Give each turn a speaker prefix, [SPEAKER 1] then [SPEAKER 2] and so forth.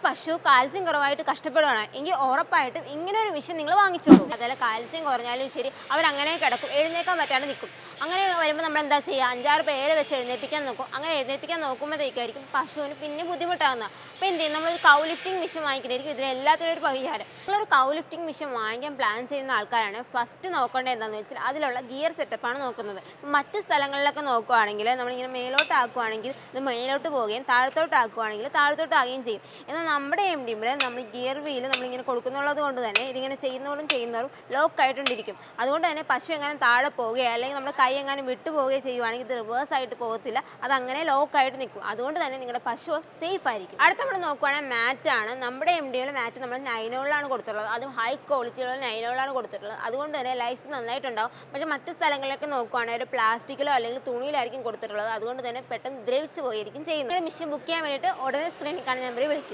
[SPEAKER 1] പശു കാൽസ്യം കുറവായിട്ട് കഷ്ടപ്പെടുകയാണ് എങ്കിൽ ഉറപ്പായിട്ടും ഇങ്ങനെ ഒരു മെഷീൻ നിങ്ങൾ വാങ്ങിച്ചോളൂ. അതുപോലെ കാൽസ്യം കുറഞ്ഞാലും ശരി അവരങ്ങനെ കിടക്കും, എഴുന്നേക്കാൻ പറ്റാണ്ട് നിൽക്കും. അങ്ങനെ വരുമ്പോൾ നമ്മൾ എന്താ ചെയ്യുക, 5-6 പേരെ വെച്ച് എഴുന്നേൽപ്പിക്കാൻ നോക്കും. അങ്ങനെ എഴുന്നേൽപ്പിക്കാൻ നോക്കുമ്പോഴത്തേക്കായിരിക്കും പശുവിന് പിന്നെ ബുദ്ധിമുട്ടാകുന്നത്. അപ്പോൾ എന്ത് ചെയ്യും, നമ്മളൊരു കൗ ലിഫ്റ്റിംഗ് മെഷീൻ വാങ്ങിക്കുന്നതായിരിക്കും ഇതിനെല്ലാത്തിനും ഒരു പരിഹാരം. നിങ്ങളൊരു കൗ ലിഫ്റ്റിംഗ് മെഷീൻ വാങ്ങിക്കാൻ പ്ലാൻ ചെയ്യുന്ന ആൾക്കാരാണ് ഫസ്റ്റ് നോക്കേണ്ടത് എന്താണെന്ന് വെച്ചാൽ അതിലുള്ള ഗിയർ സെറ്റപ്പാണ് നോക്കുന്നത്. മറ്റ് സ്ഥലങ്ങളിലൊക്കെ നോക്കുകയാണെങ്കിൽ നമ്മളിങ്ങനെ മേലോട്ട് ആക്കുകയാണെങ്കിൽ ഇത് മേലോട്ട് പോവുകയും താഴത്തോട്ട് ആക്കുകയാണെങ്കിൽ താഴത്തോട്ട് ആകുകയും ചെയ്യും. എന്നാൽ നമ്മുടെ എംഡിയിൽ നമ്മൾ ഗിയർ വീൽ നമ്മളിങ്ങനെ കൊടുക്കുന്നുള്ളത് കൊണ്ട് തന്നെ ഇതിങ്ങനെ ചെയ്യുന്നവരും ലോക്കായിട്ടുണ്ടിരിക്കും. അതുകൊണ്ട് തന്നെ പശു എങ്ങനെ താഴെ പോവുകയോ അല്ലെങ്കിൽ നമ്മുടെ കൈ എങ്ങാനും വിട്ടു പോവുകയോ ചെയ്യുവാണെങ്കിൽ ഇത് റിവേഴ്സ് ആയിട്ട് പോകത്തില്ല, അതങ്ങനെ ലോക്കായിട്ട് നിൽക്കും. അതുകൊണ്ട് തന്നെ നിങ്ങളുടെ പശു സേഫ് ആയിരിക്കും. അടുത്ത നമ്മൾ നോക്കുകയാണെങ്കിൽ മാറ്റാണ്. നമ്മുടെ എംഡിയുടെ മാറ്റ് നമ്മൾ നൈലോണിലാണ് കൊടുത്തിട്ടുള്ളത്, അതും ഹൈ ക്വാളിറ്റിയുള്ള നൈലോണിലാണ് കൊടുത്തിട്ടുള്ളത്. അതുകൊണ്ട് തന്നെ ലൈഫ് നന്നായിട്ടുണ്ടാവും. പക്ഷേ മറ്റു സ്ഥലങ്ങളിലൊക്കെ നോക്കുകയാണെങ്കിൽ ഒരു പ്ലാസ്റ്റിക്കിലോ അല്ലെങ്കിൽ തുണിയിലായിരിക്കും കൊടുത്തിട്ടുള്ളത്. അതുകൊണ്ട് തന്നെ പെട്ടെന്ന് ദ്രവിച്ച് പോയിരിക്കും ചെയ്യുന്നത്. മെഷീൻ ബുക്ക് ചെയ്യാൻ വേണ്ടിയിട്ട് ഉടനെ സ്ക്രീനിൽ കാണുന്ന നമ്പറിൽ വിളിക്കുക.